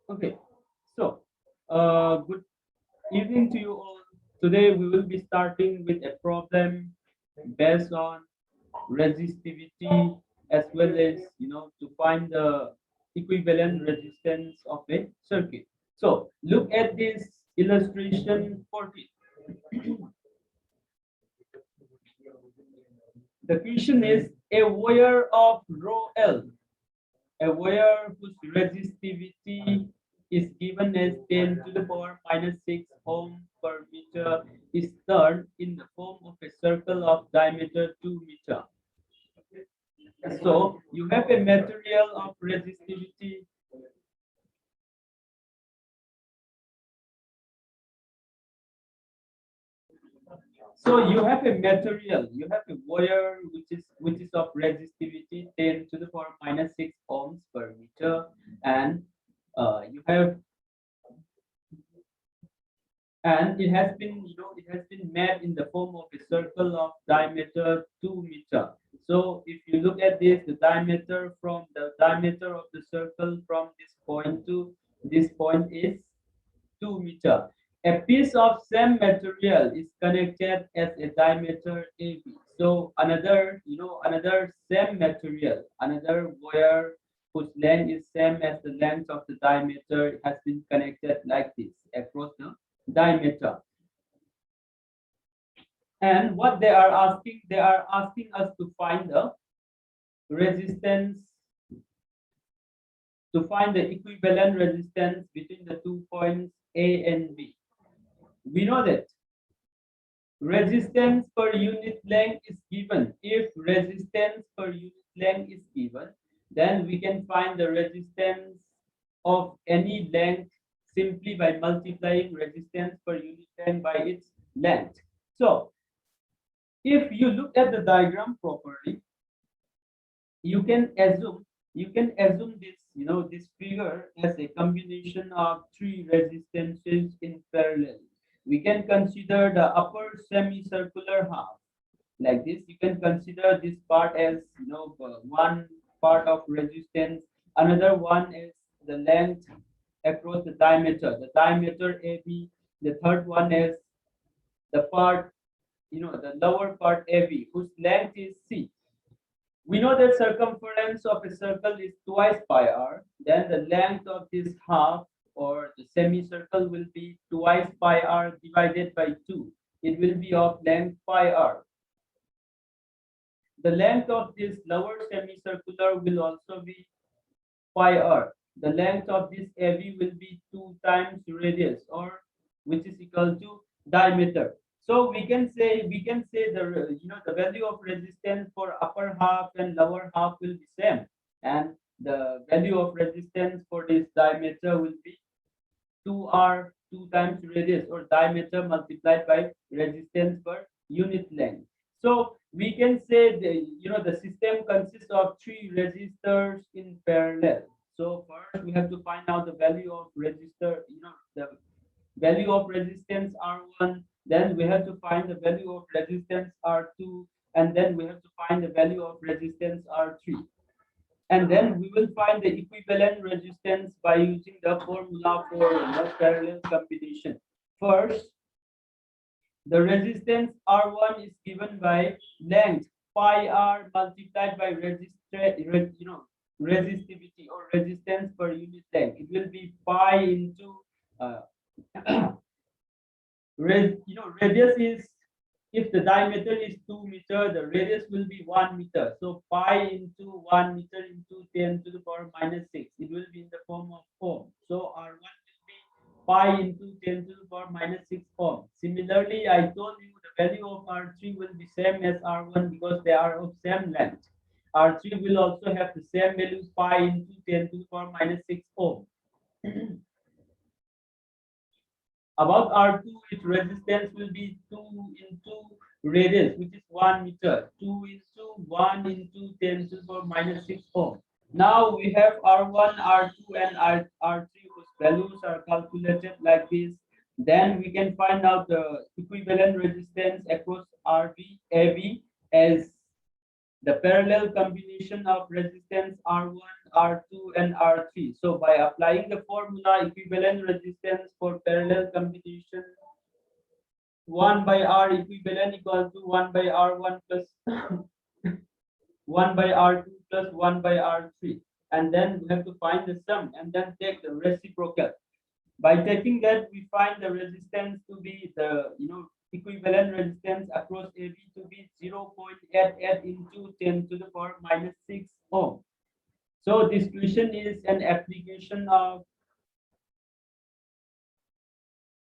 Okay, so good evening to you all. Today we will be starting with a problem based on resistivity as well as to find the equivalent resistance of a circuit. So look at this illustration 14. The question is a wire of rho L, a wire whose resistivity is given as 10 to the power minus 6 ohm per meter is turned in the form of a circle of diameter 2 meter. So you have a material of resistivity. So you have a material, you have a wire which is of resistivity 10 to the power minus 6 ohms per meter, and you have and it has been made in the form of a circle of diameter 2 meter. So if you look at this, the diameter of the circle from this point to this point is 2 meter. A piece of same material is connected as a diameter AB. So another same material, another wire whose length is same as the length of the diameter has been connected like this across the diameter. And what they are asking us to find the resistance, to find the equivalent resistance between the 2 points A and B. We know that resistance per unit length is given. If resistance per unit length is given, then we can find the resistance of any length simply by multiplying resistance per unit length by its length. So if you look at the diagram properly, you can assume this figure as a combination of three resistances in parallel. We can consider the upper semicircular half like this. You can consider this part as one part of resistance. Another one is the length across the diameter AB. The third one is the part, the lower part AB, whose length is C. We know that circumference of a circle is twice pi r. Then the length of this half or the semicircle will be twice pi r divided by 2. It will be of length pi r. The length of this lower semicircular will also be pi r. The length of this AB will be 2 times radius, or which is equal to diameter. So we can say the value of resistance for upper half and lower half will be same, and the value of resistance for this diameter will be 2r, 2 times radius, or diameter multiplied by resistance per unit length. So we can say the system consists of three resistors in parallel. So first we have to find out the value of the value of resistance R1, then we have to find the value of resistance R2, and then we have to find the value of resistance R3. And then we will find the equivalent resistance by using the formula for parallel combination. First, the resistance R1 is given by length pi r multiplied by resistivity or resistance per unit length. It will be pi into uh, radius is, if the diameter is 2 meter, the radius will be 1 meter. So pi into 1 meter into 10 to the power minus 6. It will be in the form of ohm. So R1 will be pi into 10 to the power minus 6 ohm. Similarly, I told you the value of R3 will be same as R1 because they are of same length. R3 will also have the same value, pi into 10 to the power minus 6 ohm. About R2, its resistance will be 2 into radius, which is 1 meter. 2 into 1 into 10 to the power minus 6 ohm. Now we have R1, R2, and R3 whose values are calculated like this. Then we can find out the equivalent resistance across RB, AB as the parallel combination of resistance R1, R2 and R3. So by applying the formula, equivalent resistance for parallel combination 1 by R equivalent equals to 1 by R1 plus 1 by R2 plus 1 by R3. And then we have to find the sum and then take the reciprocal. By taking that, we find the resistance to be the equivalent resistance across AB to be 0.88 into 10 to the power minus 6 ohm. So this question is an application of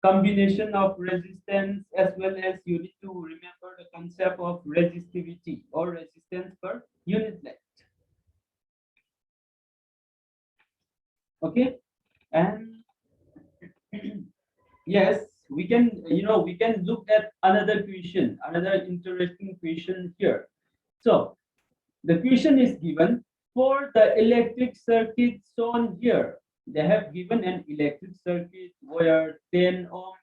combination of resistance, as well as you need to remember the concept of resistivity or resistance per unit length. Okay, and yes, we can look at another question, another interesting question here. So the question is given for the electric circuit shown here. They have given an electric circuit where 10 ohm,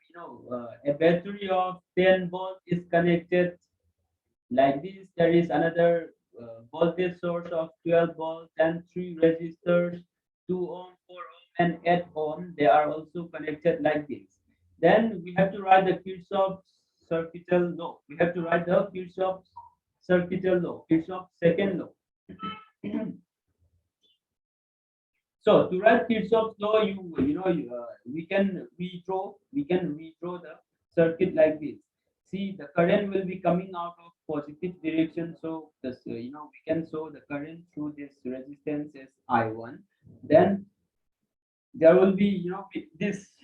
a battery of 10 volt is connected like this. There is another voltage source of 12 volts and three resistors, 2 ohm, 4 ohm, and 8 ohm. They are also connected like this. Then we have to write the Kirchhoff's circuital law. We have to write the Kirchhoff's circuital law, Kirchhoff's second law. So to write Kirchhoff's law, we can redraw the circuit like this. See, the current will be coming out of positive direction, so this we can show the current through this resistance as I1. Then there will be this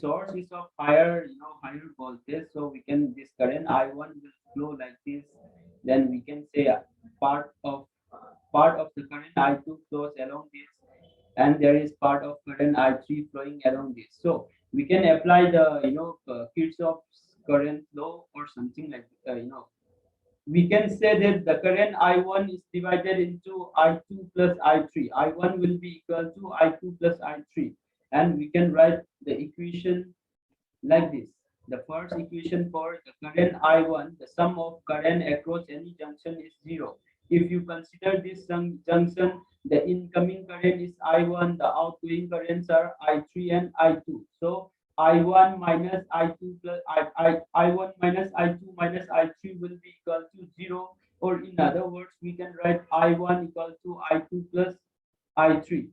source is of higher voltage, so we can this current I1 will flow like this. Then we can say part of the current I2 flows along this, and there is part of current I3 flowing along this. So we can apply the Kirchhoff's current law or something like we can say that the current I1 is divided into I2 plus I3. I1 will be equal to I2 plus I3, and we can write the equation like this. The first equation for the current I1, the sum of current across any junction is 0. If you consider this junction, the incoming current is I1, the outgoing currents are I3 and I2. So I1 minus I2 plus I1 minus I2 minus I3 will be equal to 0. Or in other words, we can write I1 equal to I2 plus I3.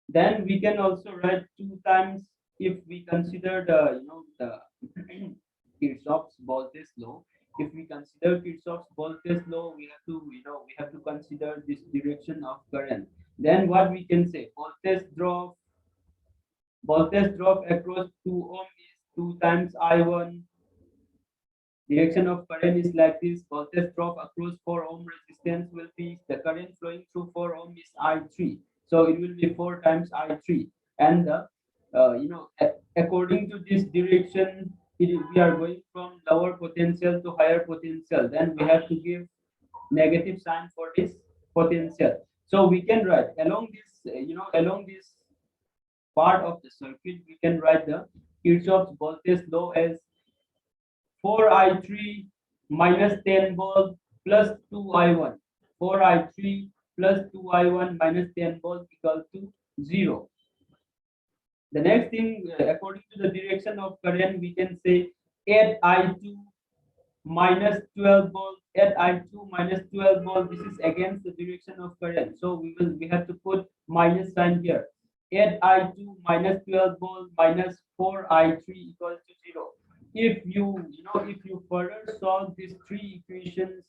Then we can also write 2 times if we consider the Kirchhoff's voltage law. If we consider Kirchhoff's voltage law, we have to consider this direction of current. Then what we can say, voltage drop across 2 ohm is 2 times I1. Direction of current is like this. Voltage drop across 4 ohm resistance will be the current flowing through 4 ohm is I3. So it will be 4 times I3. And according to this direction, we are going from lower potential to higher potential. Then we have to give negative sign for this potential. So we can write along this part of the circuit, we can write the Kirchhoff's voltage law as 4I3 minus 10 volt plus 2I1. 4I3 plus 2I1 minus 10 volt equal to 0. The next thing, according to the direction of current, we can say 8I2 minus 12 volt. 8I2 minus 12 volt. This is against the direction of current. So we have to put minus sign here. 8I2 minus 12 volt minus 4I3 equals to 0. If you further solve these three equations,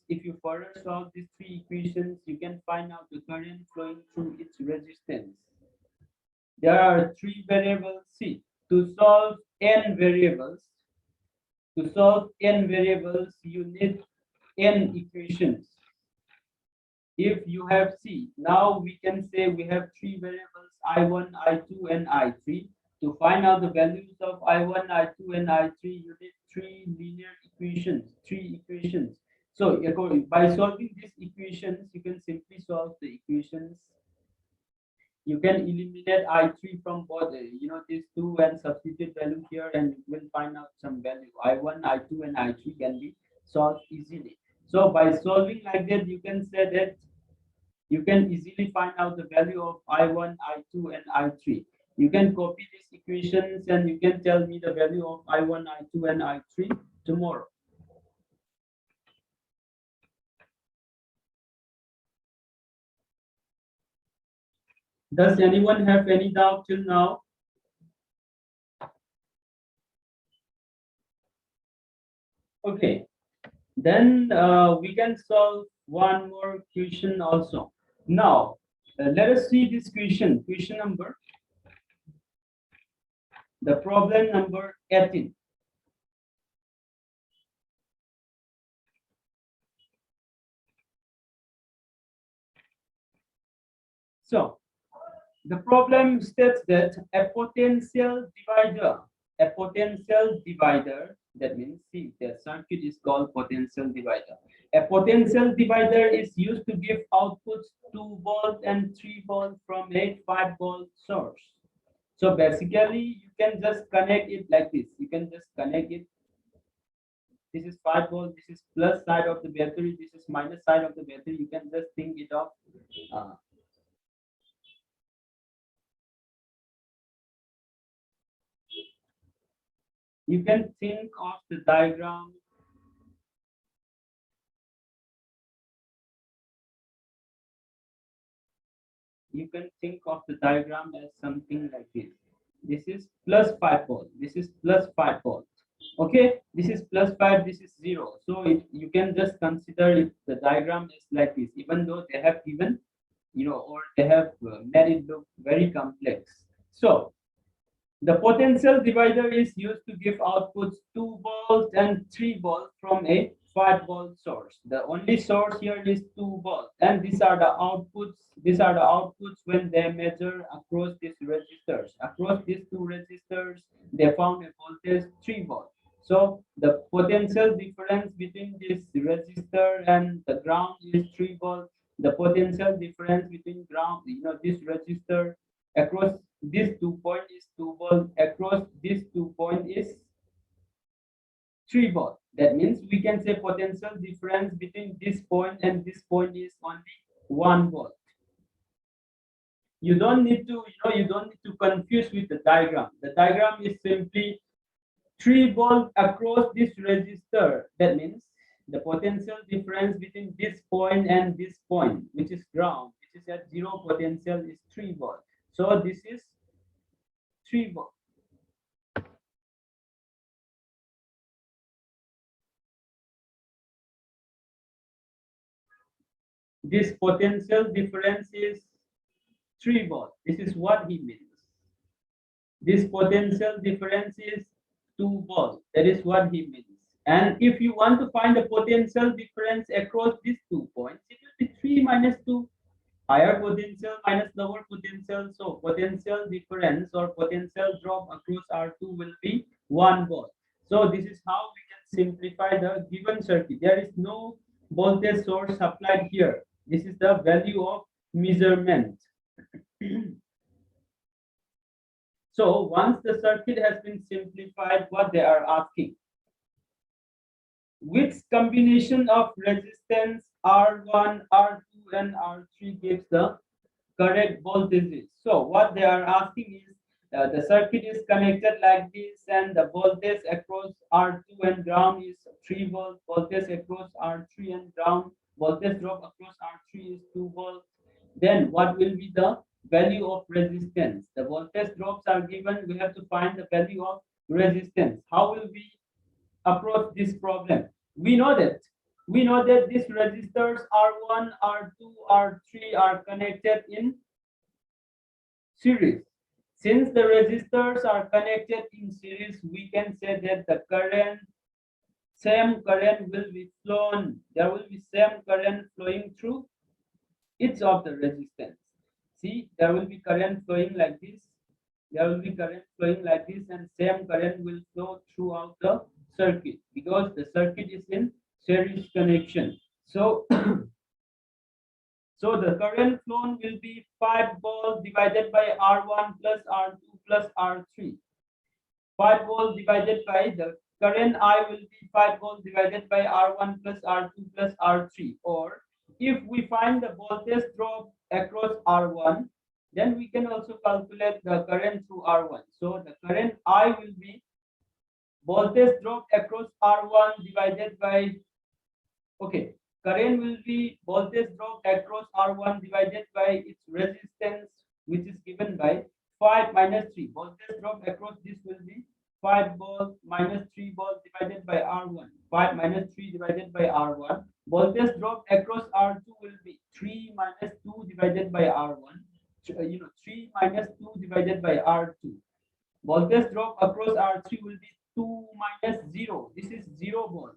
you can find out the current flowing through its resistance. There are 3 variables. See, to solve n variables, you need n equations. If you have now we can say we have 3 variables I1, I2, and I3. To find out the values of I1, I2, and I3, you need 3 linear equations, 3 equations. So by solving these equations, you can simply solve the equations. You can eliminate I3 from both, these 2 and substitute value here, and you will find out some value. I1, I2, and I3 can be solved easily. So by solving like that, you can say that you can easily find out the value of I1, I2, and I3. You can copy these equations and you can tell me the value of I1, I2, and I3 tomorrow. Does anyone have any doubt till now? Okay, then we can solve one more question also. Now, let us see this question. Question number, the problem number 18. So, the problem states that a potential divider, that means see, the circuit is called potential divider. A potential divider is used to give outputs 2 volt and 3 volt from a 5 volt source. So basically, you can just connect it like this. You can just connect it. This is 5 volt. This is plus side of the battery. This is minus side of the battery. You can just think it of. Uh, you can think of the diagram. You can think of the diagram as something like this. This is plus 5 volt. This is plus 5 volt. Okay, this is plus 5, this is 0. So you can just consider if the diagram is like this, even though they have given, or they have made it look very complex. So the potential divider is used to give outputs 2 volts and 3 volts from a 5 volt source. The only source here is 2 volts, and these are the outputs. These are the outputs when they measure across these resistors. Across these two resistors, they found a voltage 3 volts. So the potential difference between this resistor and the ground is 3 volts. The potential difference between ground, this resistor across this 2 point is 2 volt, across this 2 point is 3 volt. That means we can say potential difference between this point and this point is only 1 volt. You don't need to, you don't need to confuse with the diagram. The diagram is simply 3 volt across this resistor. That means the potential difference between this point and this point, which is ground, which is at 0 potential, is 3 volt. So this is 3 volt. This potential difference is 3 volt. This is what he means. This potential difference is 2 volt. That is what he means. And if you want to find the potential difference across these 2 points, it will be 3 minus 2. Higher potential minus lower potential. So potential difference or potential drop across R2 will be 1 volt. So this is how we can simplify the given circuit. There is no voltage source applied here. This is the value of measurement. So once the circuit has been simplified, what they are asking, which combination of resistance R1, R2, and R3 gives the correct voltages? So what they are asking is, the circuit is connected like this, and the voltage across R2 and ground is 3 volts. Voltage across R3 and ground, voltage drop across R3 is 2 volts. Then what will be the value of resistance? The voltage drops are given. We have to find the value of resistance. How will we approach this problem? We know that these resistors R1, R2, R3 are connected in series. Since the resistors are connected in series, we can say that the same current will be flown. There will be same current flowing through each of the resistance. See, there will be current flowing like this. There will be current flowing like this, and same current will flow throughout the circuit because the circuit is in series connection. So so the current flown will be 5 volts divided by R1 plus R2 plus R3. 5 volts divided by the current I will be 5 volts divided by R1 plus R2 plus R3. Or if we find the voltage drop across R1, then we can also calculate the current through R1. So the current I will be voltage drop across R1 divided by, okay, current will be voltage drop across R1 divided by its resistance, which is given by 5 minus 3. Voltage drop across this will be 5 volt minus 3 volt divided by R1. 5 minus 3 divided by R1. Voltage drop across R2 will be 3 minus 2 divided by R1. 3 minus 2 divided by R2. Voltage drop across R3 will be 2 minus 0. This is 0 volt.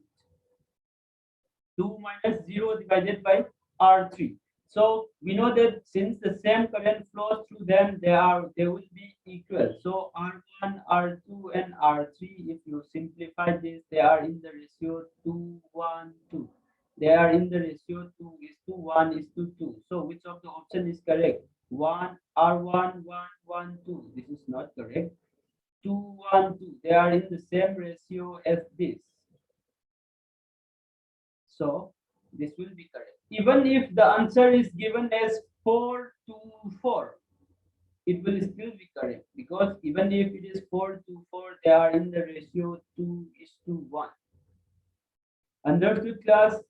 2 minus 0 divided by R3. So we know that since the same current flows through them, they will be equal. So R1, R2, and R3, if you simplify this, they are in the ratio 2, 1, 2. They are in the ratio 2 is to 1 is to 2. So which of the option is correct? 1, R1, 1, 1, 2. This is not correct. 2, 1, 2. They are in the same ratio as this. So this will be correct. Even if the answer is given as 4 to 4, it will still be correct, because even if it is 4 to 4, they are in the ratio 2 is to 1. Understood, class?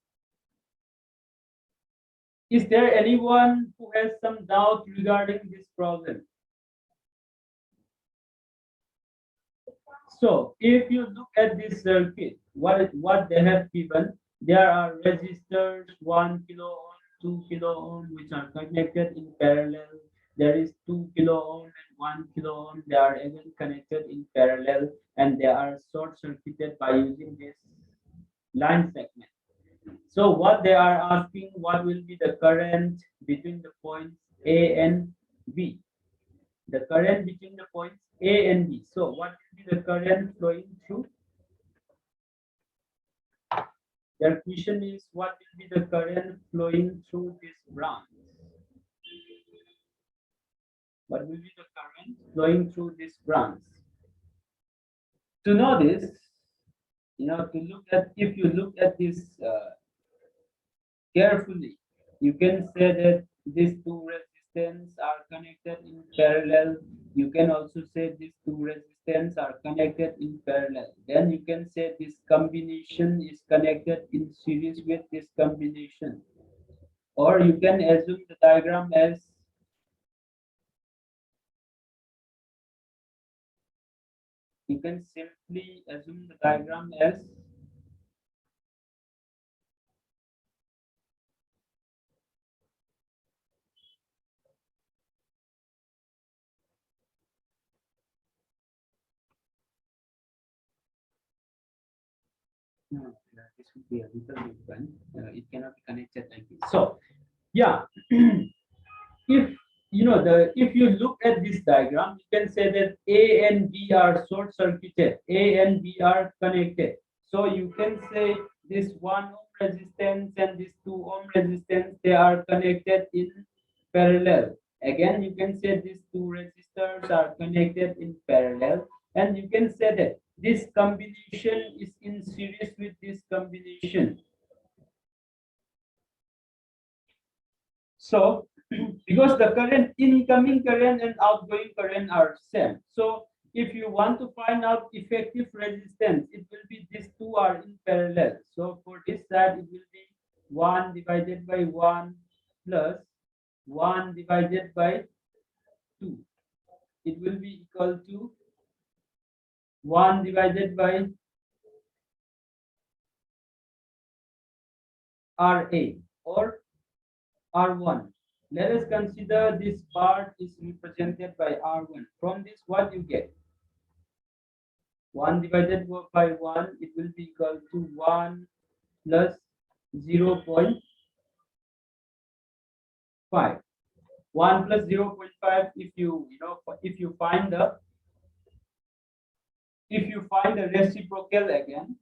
Is there anyone who has some doubt regarding this problem? So if you look at this circuit, what they have given, there are resistors 1 kilo ohm, 2 kilo ohm, which are connected in parallel. There is 2 kilo ohm and 1 kilo ohm. They are again connected in parallel, and they are short circuited by using this line segment. So what they are asking, what will be the current between the points A and B? The current between the points A and B. So what will be the current flowing through? Their question is, what will be the current flowing through this branch? What will be the current flowing through this branch? To know this, to look at, if you look at this carefully, you can say that these two resistance are connected in parallel. You can also say these two resistance are connected in parallel. Then you can say this combination is connected in series with this combination. Or you can assume the diagram as you can simply assume the diagram as no, this would be a little different. It cannot be connected like this. So, yeah, if if you look at this diagram, you can say that A and B are short circuited. A and B are connected. So you can say this 1 ohm resistance and this 2 ohm resistance, they are connected in parallel. Again, you can say these two resistors are connected in parallel, and you can say that this combination is in series with this combination. So because the current, incoming current and outgoing current are same. So if you want to find out effective resistance, it will be these two are in parallel. So for this side, it will be 1 divided by 1 plus 1 divided by 2. It will be equal to 1 divided by RA or R1. Let us consider this part is represented by R1. From this, what you get? 1 divided by 1, it will be equal to 1 plus 0.5. 1 plus 0.5, if you find the reciprocal again,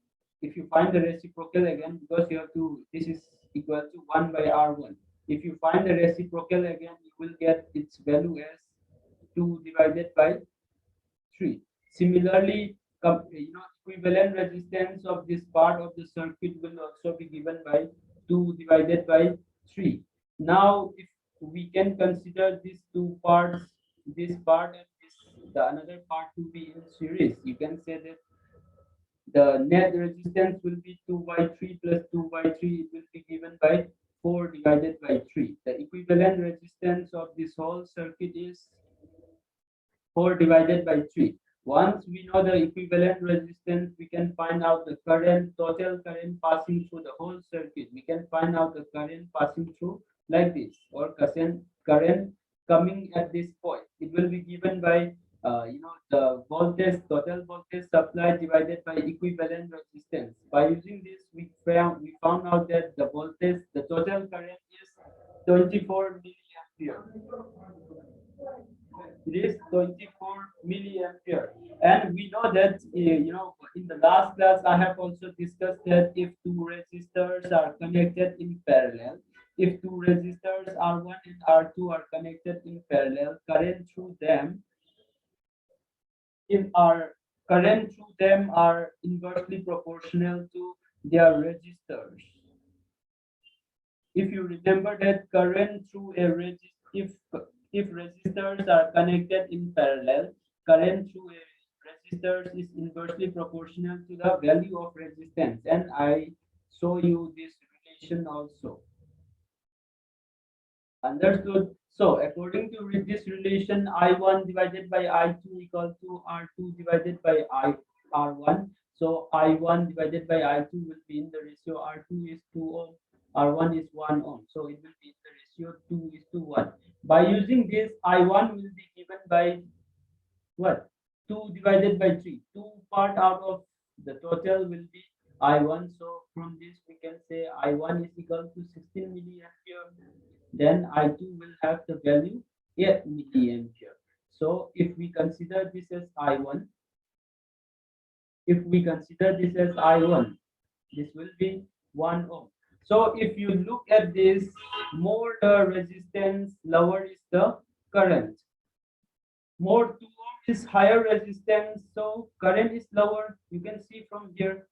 because you have to, this is equal to 1 by R1. If you find the reciprocal again, you will get its value as 2 divided by 3. Similarly, equivalent resistance of this part of the circuit will also be given by 2 divided by 3. Now, if we can consider these two parts, this part and this, the another part to be in series, you can say that the net resistance will be 2 by 3 plus 2 by 3. It will be given by 4 divided by 3. The equivalent resistance of this whole circuit is 4 divided by 3. Once we know the equivalent resistance, we can find out the current, total current passing through the whole circuit. We can find out the current passing through like this, or current coming at this point. It will be given by the voltage, total voltage supply divided by equivalent resistance. By using this, we found out that the voltage, the total current is 24 milliampere. It is 24 milliampere, and we know that in the last class I have also discussed that if two resistors are connected in parallel, if two resistors R1 and R2 are connected in parallel, current through them are inversely proportional to their resistors. If you remember that current through a if resistors are connected in parallel, current through a resistors is inversely proportional to the value of resistance, and I show you this relation also. Understood? So according to this relation, I1 divided by I2 equal to R2 divided by R1. So I1 divided by I2 will be in the ratio R2 is 2 ohm, R1 is 1 ohm. So it will be in the ratio 2 is to 1. By using this, I1 will be given by what? 2 divided by 3. 2 part out of the total will be I1. So from this we can say I1 is equal to 16 milliampere. Then I2 will have the value 8 milliampere. So if we consider this as I1, this will be 1 ohm. So if you look at this, more the resistance, lower is the current. More 2 ohm is higher resistance, so current is lower. You can see from here.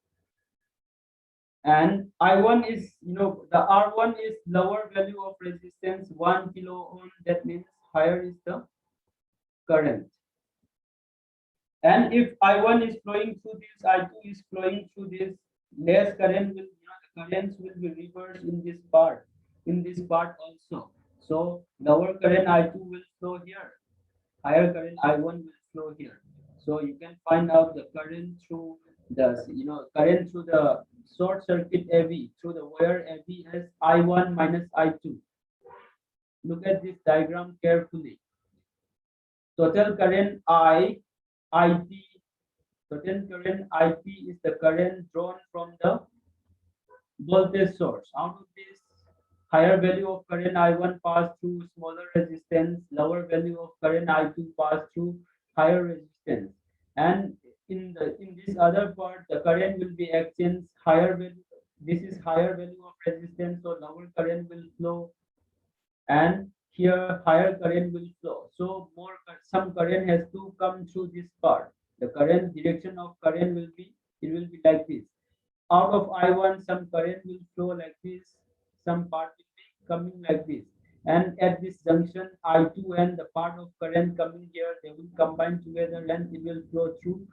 And I1 is, the R1 is lower value of resistance, 1 kilo ohm. That means higher is the current. And if I1 is flowing through this, I2 is flowing through this, less current will, the currents will be reversed in this part also. So lower current I2 will flow here, higher current I1 will flow here. So you can find out the current through current through the short circuit AV, through the wire AV as I1 minus I2. Look at this diagram carefully. Total current IT, total current IT is the current drawn from the voltage source. Out of this, higher value of current I1 pass through smaller resistance, lower value of current I2 pass through higher resistance. And in this other part, the current will be exchanged higher value. This is higher value of resistance, so lower current will flow, and here higher current will flow. So some current has to come through this part. The current direction of current will be like this. Out of I1, some current will flow like this, some part will be coming like this. And at this junction, I2 and the part of current coming here, they will combine together and it will flow through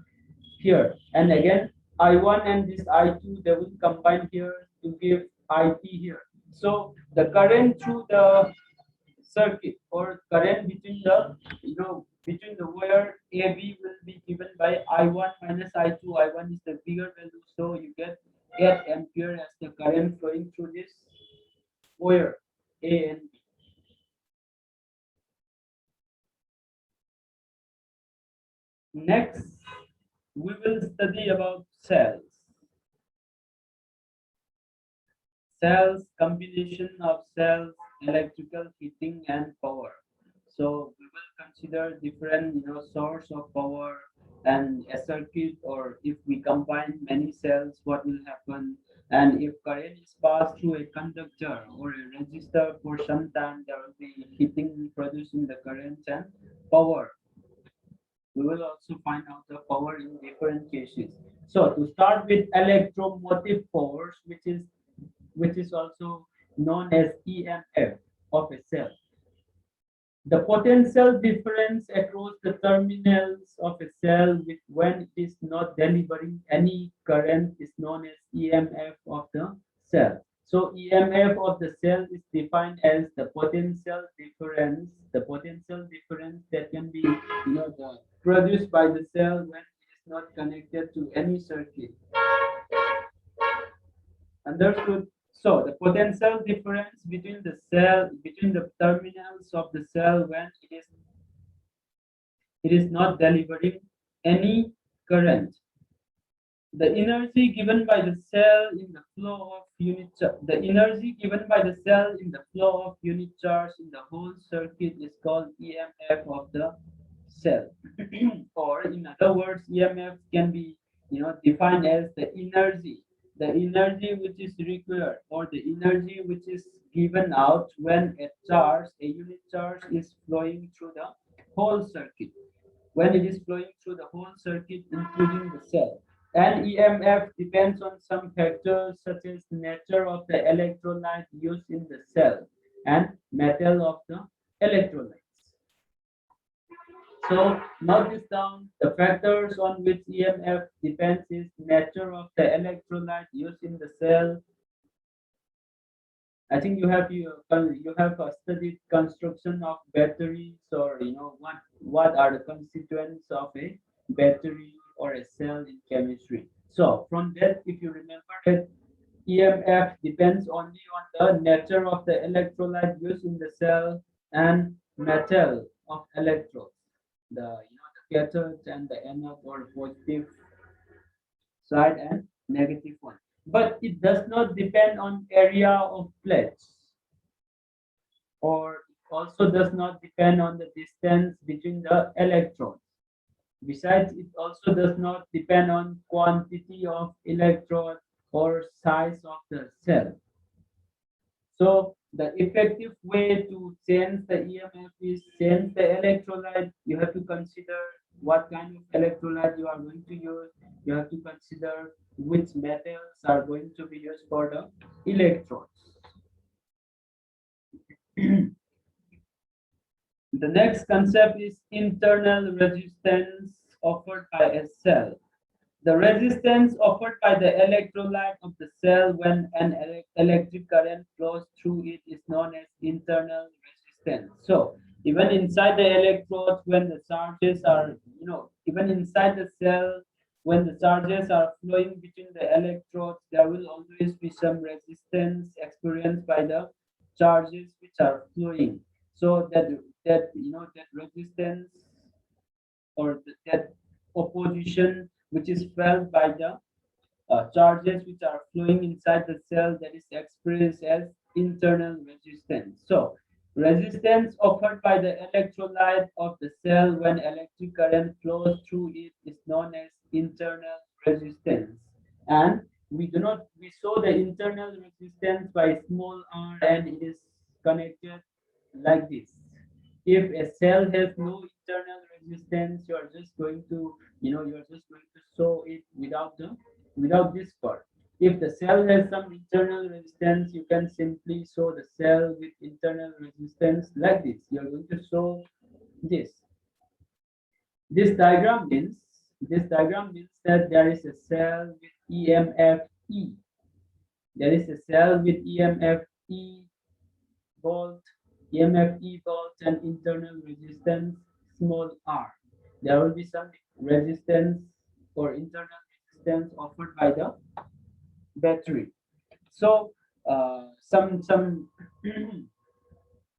here. And again, I1 and this I2, they will combine here to give IT here. So the current through the circuit, or current between the wire AB will be given by I1 minus I2. I1 is the bigger value, so you get 8 ampere as the current flowing through this wire A and B. Next, we will study about cells. Cells, combination of cells, electrical heating and power. So we will consider different source of power and a circuit, or if we combine many cells, what will happen. And if current is passed through a conductor or a resistor for some time, there will be heating producing the current and power. we will also find out the power in different cases. So to start with electromotive force, which is also known as EMF of a cell. The potential difference across the terminals of a cell when it is not delivering any current is known as EMF of the cell. So EMF of the cell is defined as the potential difference that can be produced by the cell when it is not connected to any circuit. Understood? So the potential difference between the terminals of the cell when it is not delivering any current. The energy given by the cell in the flow of the energy given by the cell in the flow of unit charge in the whole circuit is called EMF of the cell. Or in other words, EMF can be defined as the energy which is required, or the energy which is given out when a unit charge is flowing through the whole circuit, when it is flowing through the whole circuit, including the cell. And EMF depends on some factors such as nature of the electrolyte used in the cell and metal of the electrolytes. So note this down. The factors on which EMF depends is nature of the electrolyte used in the cell. I think you have studied construction of batteries, or what are the constituents of a battery or a cell in chemistry. So from that, if you remember that EMF depends only on the nature of the electrolyte used in the cell and metal of electrodes, the cathode and the anode, or positive side and negative one. But it does not depend on area of plates, or also does not depend on the distance between the electrons. Besides, it also does not depend on quantity of electrons or size of the cell. So the effective way to change the EMF is change the electrolyte. You have to consider what kind of electrolyte you are going to use. You have to consider which metals are going to be used for the electrodes. The next concept is internal resistance offered by a cell. The resistance offered by the electrolyte of the cell when an electric current flows through it is known as internal resistance. So even inside the electrodes, when the charges are, even inside the cell, when the charges are flowing between the electrodes, there will always be some resistance experienced by the charges which are flowing. So that resistance, or that opposition which is felt by the charges which are flowing inside the cell, that is expressed as internal resistance. So resistance offered by the electrolyte of the cell when electric current flows through it is known as internal resistance. And we saw the internal resistance by small r, and it is connected like this. If a cell has no internal resistance, you're just going to show it without this part. If the cell has some internal resistance, you can simply show the cell with internal resistance like this. You're going to show this. This diagram means that there is a cell with EMF E. There is a cell with EMF E volt, EMF E volt, and internal resistance small r. There will be some resistance or internal resistance offered by the battery. So some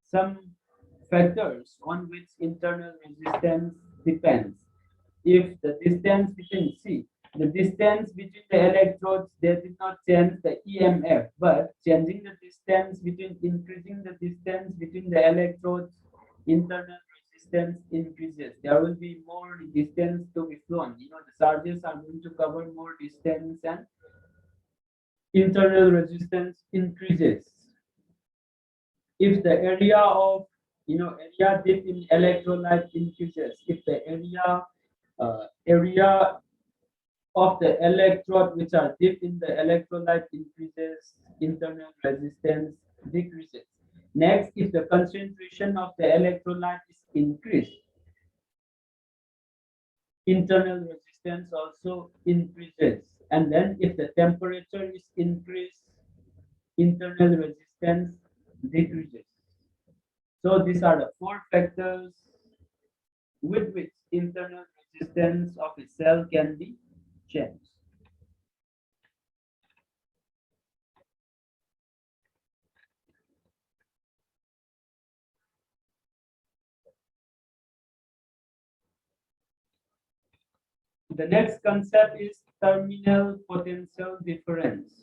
some factors on which internal resistance depends. If the distance between the distance between the electrodes, they did not change the EMF, but changing the distance increasing the distance between the electrodes, internal resistance increases. There will be more distance to be flown. The charges are going to cover more distance, and internal resistance increases. If the area dip in electrolyte increases, if the area area of the electrode which are dipped in the electrolyte increases, internal resistance decreases. Next, if the concentration of the electrolyte is increased, internal resistance also increases. And then if the temperature is increased, internal resistance decreases. So these are the four factors with which internal resistance of a cell can be changed. The next concept is terminal potential difference.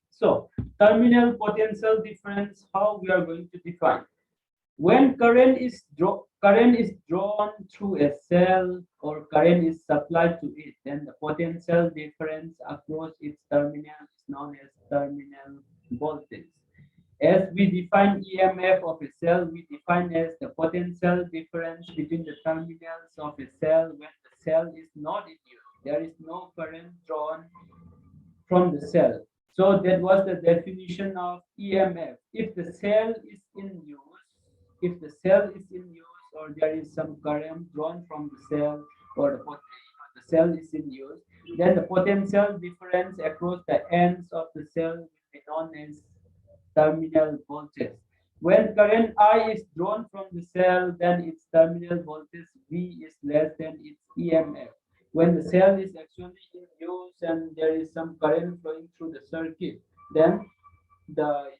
So, terminal potential difference, how we are going to define? When current is drawn through a cell or current is supplied to it, then the potential difference across its terminal is known as terminal voltage. As we define EMF of a cell, we define as the potential difference between the terminals of a cell when the cell is not in use. There is no current drawn from the cell. So that was the definition of EMF. If the cell is in use, if the cell is in use or there is some current drawn from the cell or the cell is in use, then the potential difference across the ends of the cell will be known as terminal voltage. When current I is drawn from the cell, then its terminal voltage V is less than its EMF. When the cell is actually in use and there is some current flowing through the circuit, then the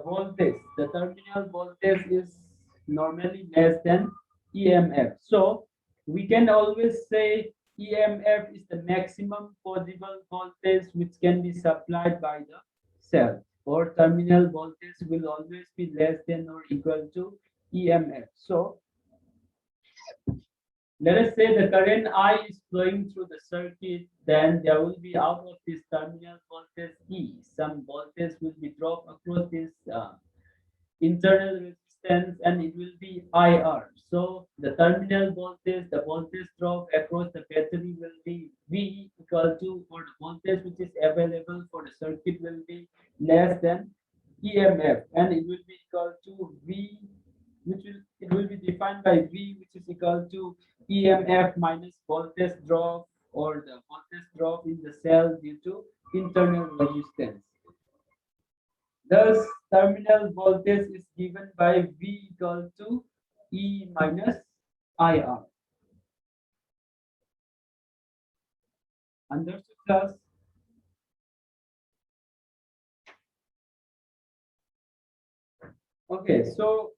voltage, the terminal voltage is normally less than EMF. So we can always say EMF is the maximum possible voltage which can be supplied by the cell, or terminal voltage will always be less than or equal to EMF. So let us say the current I is flowing through the circuit, then there will be out of this terminal voltage E, some voltage will be dropped across this internal resistance and it will be IR. So the terminal voltage, the voltage drop across the battery will be V equal to, or the voltage which is available for the circuit will be less than EMF, and it will be equal to V, it will be defined by V, which is equal to EMF minus voltage drop, or the voltage drop in the cell due to internal resistance. Thus, terminal voltage is given by V equal to E minus IR. Understood, class? Okay, so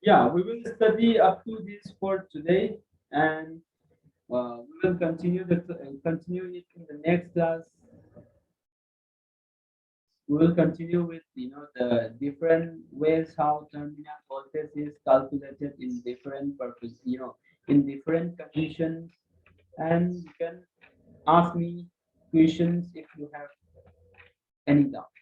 yeah, we will study up to this for today, and we will continue it in the next class. We will continue with the different ways how terminal voltage is calculated in different purpose, in different conditions, and you can ask me questions if you have any doubt.